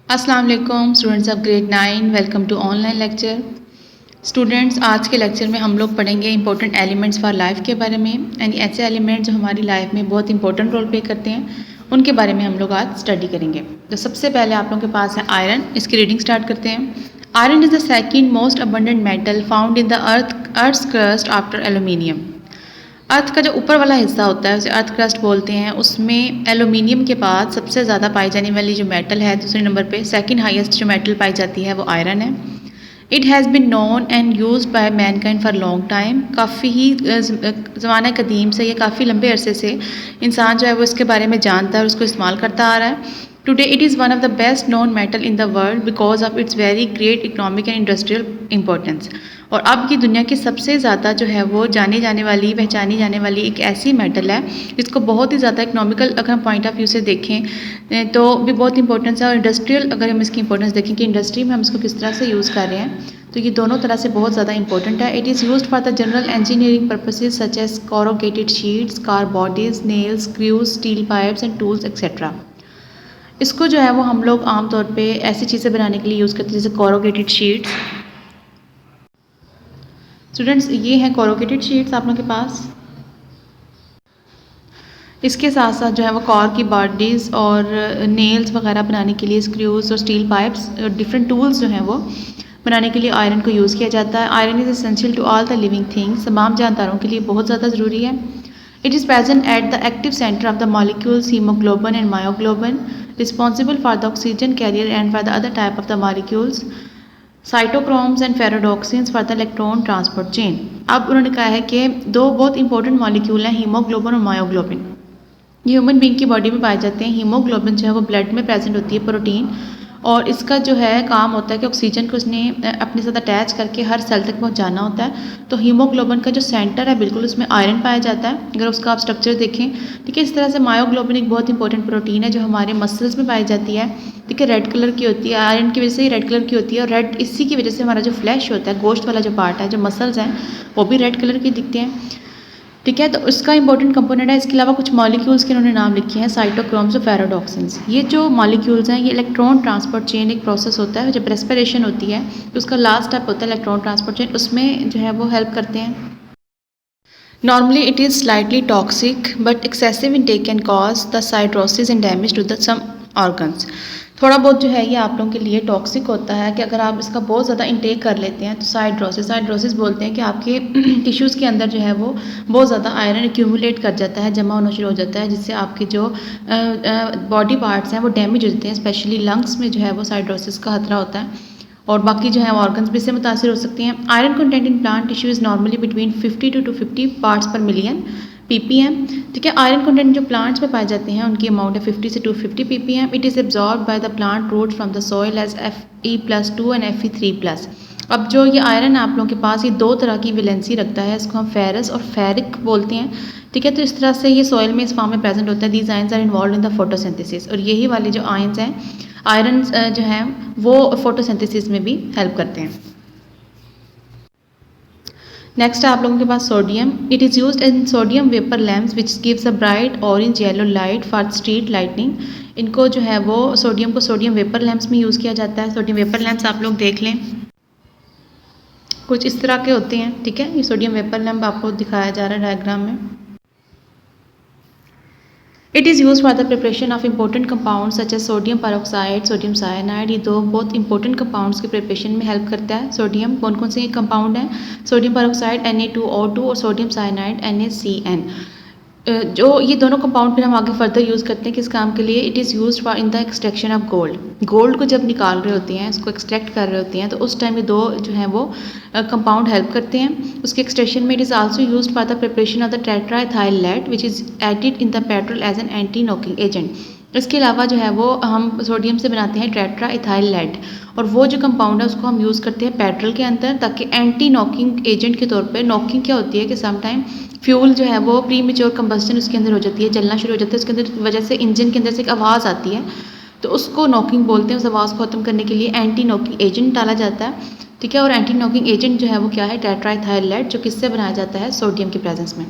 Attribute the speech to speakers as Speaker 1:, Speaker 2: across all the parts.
Speaker 1: अस्सलाम वालेकुम students of grade 9, welcome to online lecture. Students, आज के लेक्चर में हम लोग पढ़ेंगे इंपॉर्टेंट एलिमेंट्स फॉर लाइफ के बारे में, यानी ऐसे एलिमेंट जो हमारी लाइफ में बहुत इंपॉर्टेंट रोल प्ले करते हैं, उनके बारे में हम लोग आज स्टडी करेंगे। तो सबसे पहले आप लोगों के पास है आयरन। इसकी रीडिंग स्टार्ट करते हैं। Iron is the second most abundant metal found in the earth's crust after aluminium. Earth का जो ऊपर वाला हिस्सा होता है उसे अर्थ क्रस्ट बोलते हैं। उसमें एल्यूमिनियम के बाद सबसे ज़्यादा पाई जाने वाली जो मेटल है, दूसरे नंबर पे सेकंड हाईएस्ट जो मेटल पाई जाती है वो आयरन है। It has been known and use by Mankind for long time. काफ़ी ही ज़माना कदीम से, या काफ़ी लंबे अरसे से इंसान जो है वो इसके बारे में जानता है और उसको इस्तेमाल करता आ रहा है। Today it is one of the best known metal in the world because of it's very great economic and industrial importance. और अब की दुनिया की सबसे ज़्यादा जो है वो जानी जाने वाली, पहचानी जाने वाली एक ऐसी मेटल है जिसको बहुत ही ज़्यादा इकोनॉमिकल अगर हम पॉइंट ऑफ व्यू से देखें तो भी बहुत इंपॉर्टेंस है, और इंडस्ट्रियल अगर हम इसकी इंपॉर्टेंस देखें कि इंडस्ट्री में हम इसको किस तरह से यूज़ कर रहे हैं, तो ये दोनों तरह से बहुत ज़्यादा इंपॉर्टेंट है। It is used for the general engineering purposes such as corrugated sheets, car bodies, nails, screws, steel pipes and tools etcetera. इसको जो है वो हम लोग आमतौर पे ऐसी चीज़ें बनाने के लिए यूज़ करते हैं जैसे कोरोगेटेड शीट्स। स्टूडेंट्स, ये हैं कोरोगेटेड शीट्स आप लोगों के पास। इसके साथ साथ जो है वो कार की बॉडीज़ और नेल्स वगैरह बनाने के लिए स्क्रूज और स्टील पाइप्स और डिफरेंट टूल्स जो हैं वो बनाने के लिए आयरन को यूज़ किया जाता है। Iron is essential to all the living things. तमाम जानदारों के लिए बहुत ज़्यादा ज़रूरी है। It is present at the active centre of the molecules haemoglobin and myoglobin, responsible for the oxygen carrier and for the other type of the molecules, cytochromes and ferredoxins for the electron transport chain. अब उन्होंने कहा है कि दो बहुत important molecule हैं, haemoglobin और myoglobin. ये ह्यूमन बींग की बॉडी में पाए जाते हैं। हीमोग्लोबिन जो है वो ब्लड में प्रेजेंट होती है, प्रोटीन, और इसका जो है काम होता है कि ऑक्सीजन को उसने अपने साथ अटैच करके हर सेल तक पहुंचाना होता है। तो हीमोग्लोबिन का जो सेंटर है बिल्कुल उसमें आयरन पाया जाता है, अगर उसका आप स्ट्रक्चर देखें। ठीक है, इस तरह से मायोग्लोबिन एक बहुत इंपॉर्टेंट प्रोटीन है जो हमारे मसल्स में पाई जाती है। ठीक है, रेड कलर की होती है, आयरन की वजह से ही रेड कलर की होती है, और रेड इसी की वजह से हमारा जो फ्लैश होता है, गोश्त वाला जो पार्ट है, जो मसल्स हैं, वो भी रेड कलर के दिखते हैं। ठीक है, तो इसका इंपॉर्टेंट कंपोनेंट है। इसके अलावा कुछ मॉलिक्यूल्स के उन्होंने नाम लिखे हैं, साइटोक्रोम्स और फेराडॉक्सिन्स। ये जो मॉलिक्यूल्स हैं ये इलेक्ट्रॉन ट्रांसपोर्ट चेन एक प्रोसेस होता है, जब रेस्पिरेशन होती है तो उसका लास्ट स्टेप होता है इलेक्ट्रॉन ट्रांसपोर्ट चेन, उसमें जो है वो हेल्प करते हैं। Normally it is slightly toxic but excessive intake can cause the cirrhosis and damage to the some organs। थोड़ा बहुत जो है ये आप लोगों के लिए टॉक्सिक होता है कि अगर आप इसका बहुत ज़्यादा इंटेक कर लेते हैं तो साइड्रोसिस बोलते हैं कि आपके टिश्यूज़ के अंदर जो है वो बहुत ज़्यादा आयरन एक्यूमुलेट कर जाता है, जमा होना शुरू हो जाता है, जिससे आपके जो बॉडी पार्ट्स हैं वो डैमेज हो जाते हैं। स्पेशली लंग्स में जो है वो साइड्रोसिस का खतरा होता है, और बाकी जो है ऑर्गन्स भी इससे मुतासिर हो सकती हैं। Iron content in plant tissue is normally between 50 to 250 parts पर मिलियन ppm। ठीक है, आयरन कंटेंट जो प्लांट्स में पाए जाते हैं उनकी अमाउंट है 50 से 250 ppm। It is absorb by the plant root from the soil as Fe+2 and Fe3+। अब जो ये आयरन है आप लोगों के पास, ये दो तरह की वैलेंसी रखता है, इसको हम फेरस और फेरिक बोलते हैं। ठीक है, तो इस तरह से ये सॉइल में इस फॉर्म में प्रेजेंट होता है। These ions are involve in the photosynthesis, और यही वाले जो आयंस हैं, आयरन जो हैं वो फोटोसिंथेसिस में भी हेल्प करते हैं। नेक्स्ट है आप लोगों के पास sodium. It is used in sodium vapour lamps which gives a bright orange yellow light for street lightning. इनको जो है वो सोडियम को सोडियम वेपर लैम्प्स में यूज़ किया जाता है। सोडियम वेपर लैम्प्स आप लोग देख लें, कुछ इस तरह के होते हैं। ठीक है, ये सोडियम वेपर लैम्प आपको दिखाया जा रहा है डायग्राम में। It is use for the preparation of important compound such as sodium peroxide, sodium cyanide. ये दो बहुत इंपॉर्टेंट कंपाउंड्स के प्रिपरेशन में हेल्प करता है। सोडियम कौन कौन से कंपाउंड हैं? सोडियम पेरोक्साइड Na2O2 और सोडियम साइनाइड NaCN। जो ये दोनों कंपाउंड फिर हम आगे फर्दर यूज़ करते हैं किस काम के लिए? It is use for in the extraction of gold. Gold को जब निकाल रहे होते हैं, इसको एक्सट्रैक्ट कर रहे होते हैं, तो उस टाइम ये दो जो हैं वो कंपाउंड हेल्प करते हैं उसके एक्सट्रैक्शन में। It is also used for the preparation of the tetraethyl lead which is added in the petrol as an anti knocking agent. इसके अलावा जो है वो हम सोडियम से बनाते हैं टेट्राइथाइल लेड, और वो जो कंपाउंड है उसको हम यूज़ करते हैं पेट्रोल के अंदर, ताकि एंटी नॉकिंग एजेंट के तौर पे। नॉकिंग क्या होती है कि समटाइम फ्यूल जो है वो प्री मेच्योर कंबस्टन उसके अंदर हो जाती है, जलना शुरू हो जाता है, उसके अंदर वजह से इंजन के अंदर से एक आवाज़ आती है, तो उसको नॉकिंग बोलते हैं। उस आवाज़ को ख़त्म करने के लिए एंटी नॉकिंग एजेंट डाला जाता है। ठीक है, और एंटी नॉकिंग एजेंट जो है वो क्या है? टेट्राइथाइल लेड, जो किससे बनाया जाता है? सोडियम की प्रेजेंस में।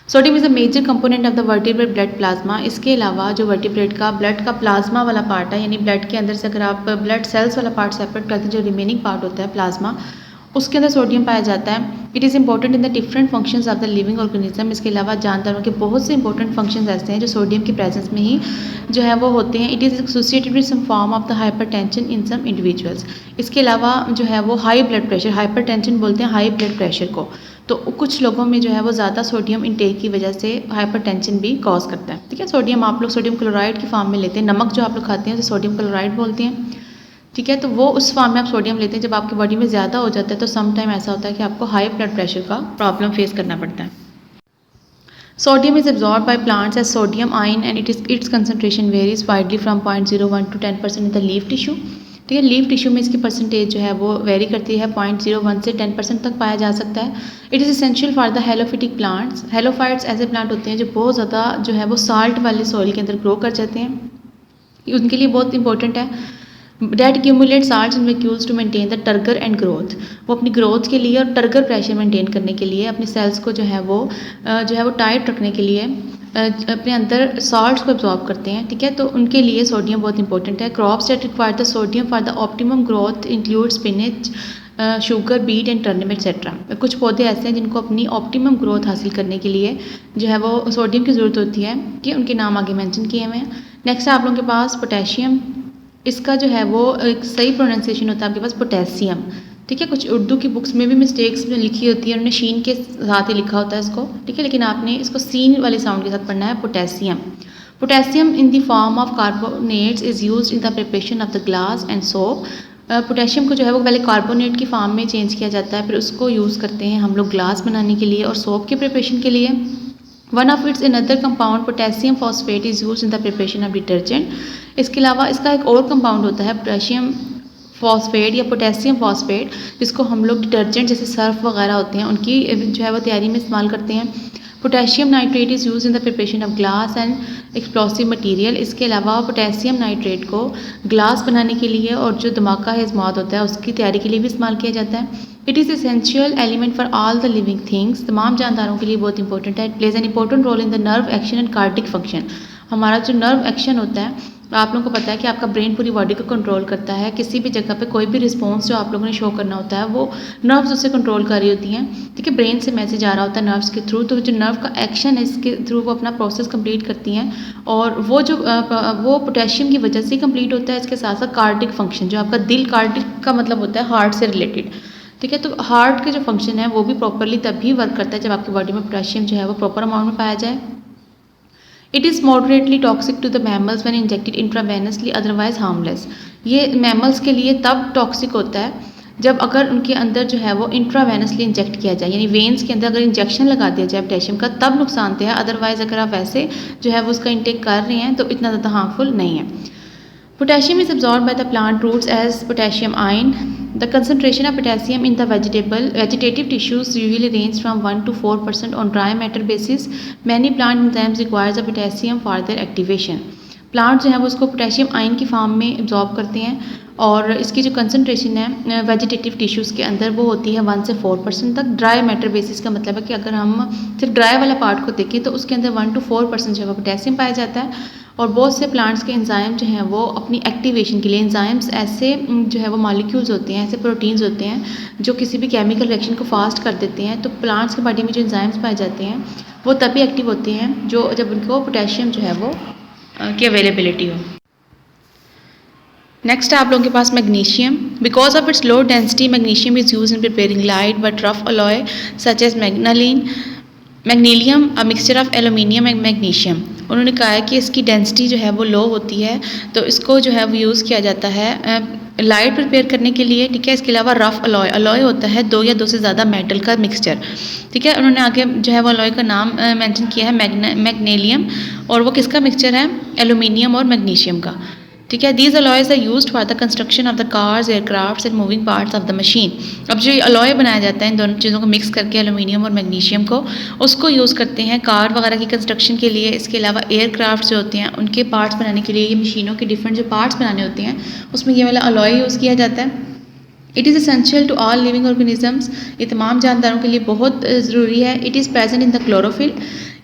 Speaker 1: Sodium is a major component of the vertebrate blood plasma. इसके अलावा जो वर्टिब्रेट का ब्लड का प्लाज्मा वाला पार्ट है, यानी ब्लड के अंदर से अगर आप ब्लड सेल्स वाला पार्ट सेपरेट करते हैं, जो रिमेनिंग पार्ट होता है प्लाज्मा, उसके अंदर सोडियम पाया जाता है। It is important in the different functions of the living organism. इसके अलावा जानदारों के बहुत से इंपॉर्टेंट फंक्शंस ऐसे हैं जो सोडियम की प्रेजेंस में ही जो है वो होते हैं। It is associated with some form of the hypertension in some individuals. इसके अलावा जो है वो हाई ब्लड प्रेशर, हाइपरटेंशन बोलते हैं हाई ब्लड प्रेशर को, तो कुछ लोगों में जो है वो ज़्यादा सोडियम इंटेक की वजह से हाइपरटेंशन भी कॉज करता है। ठीक है, सोडियम आप लोग सोडियम क्लोराइड की फॉर्म में लेते हैं, नमक जो आप लोग खाते हैं उसे सोडियम क्लोराइड बोलते हैं। ठीक है, तो वो उस फॉर्म में आप सोडियम लेते हैं। जब आपकी बॉडी में ज़्यादा हो जाता है तो सम टाइम ऐसा होता है कि आपको हाई ब्लड प्रेशर का प्रॉब्लम फेस करना पड़ता है। Sodium is absorb by plants as sodium ion and its concentration varies widely from 0.01 to 10% in the leaf tissue. ठीक है, लीफ टिश्यू में इसकी परसेंटेज जो है वो वेरी करती है, 0.01 से 10% तक पाया जा सकता है। It is essential for the halophytic plants. Halophytes ऐसे प्लांट होते हैं जो बहुत ज़्यादा जो है वो साल्ट वाले सॉइल के अंदर ग्रो कर जाते हैं, उनके लिए बहुत इंपॉर्टेंट है। That accumulate salts in vacuoles to maintain the turgor and growth. वो अपनी ग्रोथ के लिए और टर्गर प्रेशर मेंटेन करने के लिए अपनी सेल्स को जो है वो टाइट रखने के लिए अपने अंदर सॉल्ट्स को एब्जॉर्ब करते हैं। ठीक है, तो उनके लिए सोडियम बहुत इंपॉर्टेंट है। Crops that require the sodium for the optimum growth include spinach, sugar beet and turnip etcetera. कुछ पौधे ऐसे हैं जिनको अपनी ऑप्टिमम ग्रोथ हासिल करने के लिए जो है वो सोडियम की ज़रूरत होती है, कि उनके नाम आगे मेंशन किए हुए हैं। नेक्स्ट है आप लोगों के पास पोटेशियम। इसका जो है वो एक सही प्रोनाउंसिएशन होता है आपके पास पोटेशियम। ठीक है, कुछ उर्दू की बुक्स में भी मिस्टेक्स में लिखी होती है, उन्होंने शीन के साथ ही लिखा होता है इसको। ठीक है, लेकिन आपने इसको सीन वाले साउंड के साथ पढ़ना है, potassium. Potassium in the form of carbonates is used in the preparation of the glass and soap. Potassium को जो है वो पहले कार्बोनेट की फॉर्म में चेंज किया जाता है, फिर उसको यूज़ करते हैं हम लोग ग्लास बनाने के लिए और सोप के प्रिपरेशन के लिए। One of its another compound potassium phosphate is used in the preparation of detergent. इसके अलावा इसका एक और कंपाउंड होता है पोटेशियम फॉस्फेट या पोटेशियम फॉस्फेट, जिसको हम लोग डिटर्जेंट जैसे सर्फ वगैरह होते हैं उनकी जो है वो तैयारी में इस्तेमाल करते हैं। Potassium nitrate is use in the preparation of glass and explosive material. इसके अलावा पोटेशियम नाइट्रेट को ग्लास बनाने के लिए और जो धमाका है इस्तेमाल होता है उसकी तैयारी के लिए भी इस्तेमाल किया जाता है। It is essential element for all the living things. तमाम जानदारों के लिए बहुत इंपॉर्टेंट है। It plays an important role in the nerve action and cardiac function. हमारा जो नर्व एक्शन होता है, आप लोगों को पता है कि आपका ब्रेन पूरी बॉडी को कंट्रोल करता है। किसी भी जगह पे कोई भी रिस्पॉन्स जो आप लोगों ने शो करना होता है वो नर्व्स उसे कंट्रोल कर रही होती हैं। ठीक है, ब्रेन से मैसेज आ रहा होता है नर्व्स के थ्रू, तो जो नर्व का एक्शन है इसके थ्रू वो अपना प्रोसेस कंप्लीट करती हैं और वो पोटेशियम की वजह से कंप्लीट होता है। इसके साथ साथ कार्डिक फंक्शन, जो आपका दिल, कार्डिक का मतलब होता है हार्ट से रिलेटेड। ठीक है, तो हार्ट के जो फंक्शन है वो भी प्रॉपरली तभी वर्क करता है जब आपकी बॉडी में पोटेशियम जो है वो प्रॉपर अमाउंट में पाया जाए। It is moderately toxic to the mammals when injected intravenously, otherwise harmless. ये मैमल्स के लिए तब टॉक्सिक होता है जब अगर उनके अंदर जो है वो इंट्रावेनसली इंजेक्ट किया जाए, यानी वेन्स के अंदर अगर इंजेक्शन लगा दिया जाए पोटेशियम का, तब नुकसानदेह है। अदरवाइज अगर आप वैसे जो है वो उसका इंटेक कर रहे हैं तो इतना ज़्यादा हार्मफुल नहीं है। Potassium is absorbed by the plant roots as potassium ion. The concentration of potassium in the vegetative tissues usually range from 1 to 4% on dry matter basis. Many plant enzymes require the potassium for their activation. Plant जो है वो उसको potassium ion की form में absorb करते हैं और इसकी जो कंसनट्रेशन है वेजिटेटिव टिश्यूज़ के अंदर वो होती है 1 से 4% तक। ड्राई मैटर बेसिस का मतलब है कि अगर हम सिर्फ ड्राई वाला पार्ट को देखें तो उसके अंदर 1 to 4% जो है पोटेशियम पाया जाता है। और बहुत से प्लांट्स के एंजाइम जो हैं वो अपनी एक्टिवेशन के लिए, एंजाइम्स ऐसे जो है वो मॉलिक्यूल्स होते हैं, ऐसे प्रोटीन्स होते हैं जो किसी भी केमिकल रिएक्शन को फास्ट कर देते हैं। तो प्लांट्स के बॉडी में जो एंजाइम्स पाए जाते हैं वो तभी एक्टिव होते हैं जो जब उनको पोटेशियम जो है वो की अवेलेबिलिटी हो। नेक्स्ट है आप लोगों के पास magnesium. Because of its low density magnesium is use in preparing light but rough alloy such as magnalium a mixture of aluminium and magnesium. उन्होंने कहा है कि इसकी डेंसिटी जो है वो लो होती है तो इसको जो है वो यूज़ किया जाता है लाइट प्रिपेयर करने के लिए। ठीक है, इसके अलावा रफ अलॉय, अलॉय होता है 2 या 2 से ज़्यादा मेटल का मिक्सचर। ठीक है, उन्होंने आगे जो है वो अलॉय का नाम मेंशन किया है मैग्नीलियम, और वो किसका मिक्सचर है, एलुमिनियम और मैग्नीशियम का। ठीक है, these alloys are used for the construction of the cars, aircrafts and moving parts of the machine. अब जो अलॉय बनाया जाता है इन दोनों चीज़ों को मिक्स करके, एलुमिनियम और मैग्नीशियम को, उसको यूज़ करते हैं कार वगैरह की कंस्ट्रक्शन के लिए। इसके अलावा एयरक्राफ्ट जो होते हैं उनके पार्ट्स बनाने के लिए, ये मशीनों के डिफरेंट जो पार्ट्स बनाने होते हैं उसमें ये वाला अलॉय यूज़ किया जाता है। It is essential to all living organisms. ये तमाम जानदारों के लिए बहुत ज़रूरी है। It is present in the chlorophyll.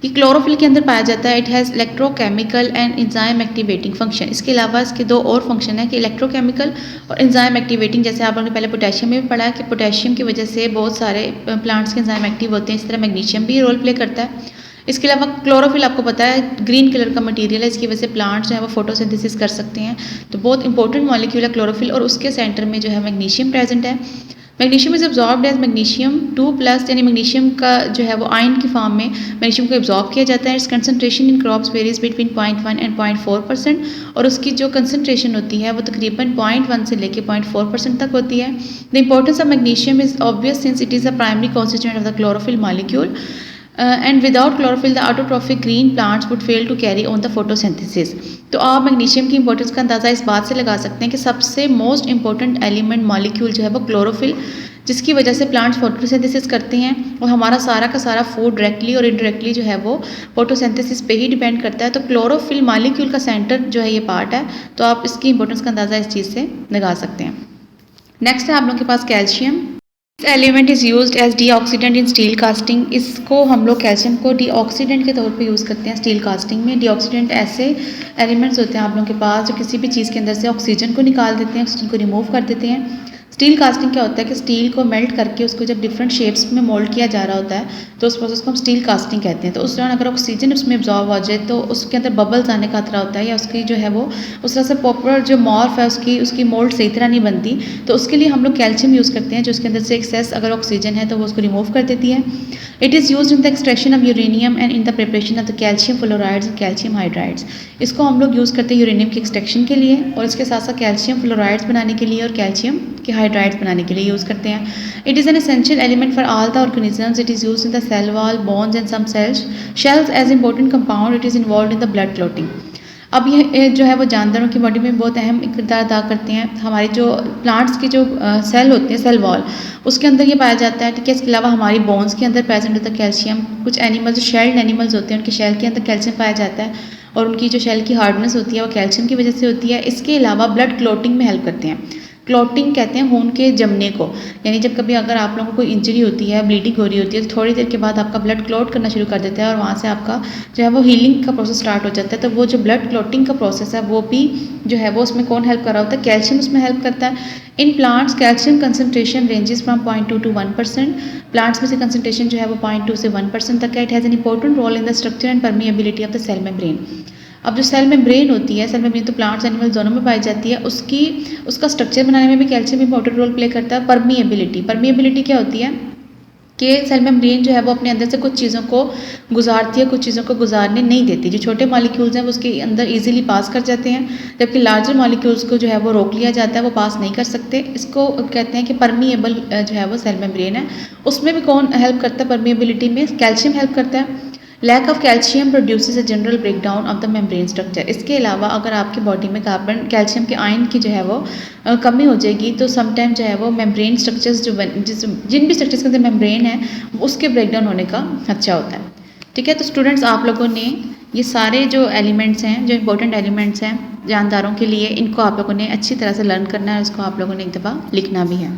Speaker 1: ये क्लोरोफिल के अंदर पाया जाता है। It has electrochemical and enzyme activating function. इसके अलावा इसके दो और फंक्शन है कि इलेक्ट्रोकेमिकल और एंजाइम एक्टिवेटिंग। जैसे आप लोगों ने पहले पोटेशियम में भी पढ़ा है कि पोटेशियम की वजह से बहुत सारे प्लांट्स के एंजाइम एक्टिव होते हैं, इस तरह मैग्नीशियम भी रोल प्ले करता है। इसके अलावा क्लोरोफिल आपको पता है ग्रीन कलर का मटेरियल है, इसकी वजह से प्लांट्स जो है वो फोटोसिंथेसिस कर सकते हैं। तो बहुत इंपॉर्टेंट मॉलिक्यूल है क्लोरोफिल, और उसके सेंटर में जो है मैग्नीशियम प्रेजेंट है। Magnesium is absorbed as magnesium 2+, यानी मैग्नीशियम का जो है वो आयन की फॉर्म में मैग्नीशियम को एब्जॉर्ब किया जाता है। It's concentration in crops varies between 0.1 and 0.4%, और उसकी जो कंसंट्रेशन होती है वो तकरीबन 0.1 से लेकर 0.4% तक होती है। The importance of magnesium is obvious since it is a primary constituent of the chlorophyll molecule, and without chlorophyll the autotrophic green plants would fail to carry on the photosynthesis. तो आप मैग्नीशियम की importance का अंदाज़ा इस बात से लगा सकते हैं कि सबसे मोस्ट इंपॉर्टेंट एलिमेंट मॉलिक्यूल जो है वो क्लोरोफिल, जिसकी वजह से प्लांट्स फोटोसिंथेसिस करते हैं, और हमारा सारा का सारा फूड डायरेक्टली और इनडायरेक्टली जो है वो फोटोसिंथेसिस पे ही डिपेंड करता है। तो क्लोरोफिल मॉलिक्यूल का सेंटर जो है ये पार्ट है, तो आप इसकी इंपॉर्टेंस का अंदाज़ा इस चीज़ से लगा सकते हैं। नेक्स्ट है आप लोगों के पास calcium. This element is used as deoxidant in steel casting. इसको हम लोग कैल्शियम को डीऑक्सीडेंट के तौर पे यूज़ करते हैं स्टील कास्टिंग में। डीऑक्सीडेंट ऐसे एलिमेंट्स होते हैं आप लोगों के पास जो किसी भी चीज़ के अंदर से ऑक्सीजन को निकाल देते हैं, ऑक्सीजन को रिमूव कर देते हैं। स्टील कास्टिंग क्या होता है कि स्टील को मेल्ट करके उसको जब डिफरेंट शेप्स में मोल्ड किया जा रहा होता है, तो उस प्रोसेस को हम स्टील कास्टिंग कहते हैं। तो उस दौरान अगर ऑक्सीजन उसमें एब्जॉर्ब हो जाए तो उसके अंदर बबल्स आने का खतरा होता है, या उसकी जो है वो उस तरह से प्रॉपर जो मॉर्फ है उसकी मोल्ड सही तरह नहीं बनती। तो उसके लिए हम लोग कैल्शियम यूज़ करते हैं, जो उसके अंदर से एक्सेस अगर ऑक्सीजन है तो वो उसको रिमूव कर देती है। It is used in the extraction of uranium and in the preparation of the calcium fluorides and calcium hydrides. इसको हम लोग यूज़ करते हैं यूरेनियम की एक्सट्रैक्शन के लिए, और इसके साथ साथ कैल्शियम फ्लोराइड्स बनाने के लिए और कैल्शियम के हाइड्राइड्स बनाने के लिए यूज़ करते हैं। It is an essential element for all the organisms. It is used in the cell wall, bones and some shells as important compound. It is involve in the blood clotting. अब ये जो है वो जानदारों की body में बहुत अहम किरदार अदा करते हैं। हमारी जो प्लांट्स की जो सेल होती है, सेल वॉल, उसके अंदर ये पाया जाता है। ठीक है, इसके अलावा हमारी बोन्स के अंदर प्रेजेंट होता है कैल्शियम। कुछ एनिमल्स जो शेल्ड एनिमल्स होते हैं उनके शेल के अंदर कैल्शियम पाया जाता है, और उनकी जो शेल की हार्डनेस होती है वो कैल्शियम की वजह से होती है। इसके अलावा ब्लड क्लॉटिंग में हेल्प करते हैं। क्लॉटिंग कहते हैं खून के जमने को, यानी जब कभी अगर आप लोगों को कोई इंजरी होती है, ब्लीडिंग हो रही होती है, तो थोड़ी देर के बाद आपका ब्लड क्लॉट करना शुरू कर देता है, और वहाँ से आपका जो है वो हीलिंग का प्रोसेस स्टार्ट हो जाता है। तो वो जो ब्लड क्लॉटिंग का प्रोसेस है वो भी जो है वो उसमें कौन हेल्प कर रहा होता है? कैल्शियम उसमें हेल्प करता है। In plants calcium concentration ranges from 0.2 to 1%। Plants में से कंसनट्रेशन जो है वो 0.2 से 1% तक है। It has an important role in the structure and permeability of the cell membrane. अब जो सेल मेम्ब्रेन होती है, सेल मेम्ब्रेन तो प्लांट्स एनिमल्स दोनों में पाई जाती है, उसका स्ट्रक्चर बनाने में भी कैल्शियम इंपॉर्टेंट रोल प्ले करता है। परमिएबिलिटी क्या होती है कि सेल मेम्ब्रेन जो है वो अपने अंदर से कुछ चीज़ों को गुजारती है, कुछ चीज़ों को गुजारने नहीं देती। जो छोटे मॉलिक्यूल्स हैं वो उसके अंदर इजीली पास कर जाते हैं, जबकि लार्जर मॉलिक्यूल्स को जो है वो रोक लिया जाता है, वो पास नहीं कर सकते। इसको कहते हैं कि परमिएबल जो है वो सेल मेम्ब्रेन है। उसमें भी कौन हेल्प करता है? परमिएबिलिटी में कैल्शियम हेल्प करता है। Lack of calcium produces a general breakdown of the membrane structure. इसके अलावा अगर आपकी बॉडी में कैल्शियम के आयन की जो है वो कमी हो जाएगी, तो समटाइम जो है वो मेम्ब्रेन स्ट्रक्चर्स जिन भी स्ट्रक्चर्स के अंदर मेम्ब्रेन है उसके ब्रेकडाउन होने का खदशा होता है। ठीक है, तो स्टूडेंट्स आप लोगों ने ये सारे जो एलिमेंट्स हैं, जो इंपॉर्टेंट एलिमेंट्स हैं जानदारों के लिए, इनको आप लोगों ने अच्छी तरह से लर्न करना है, इसको आप लोगों ने एक दफ़ा लिखना भी है।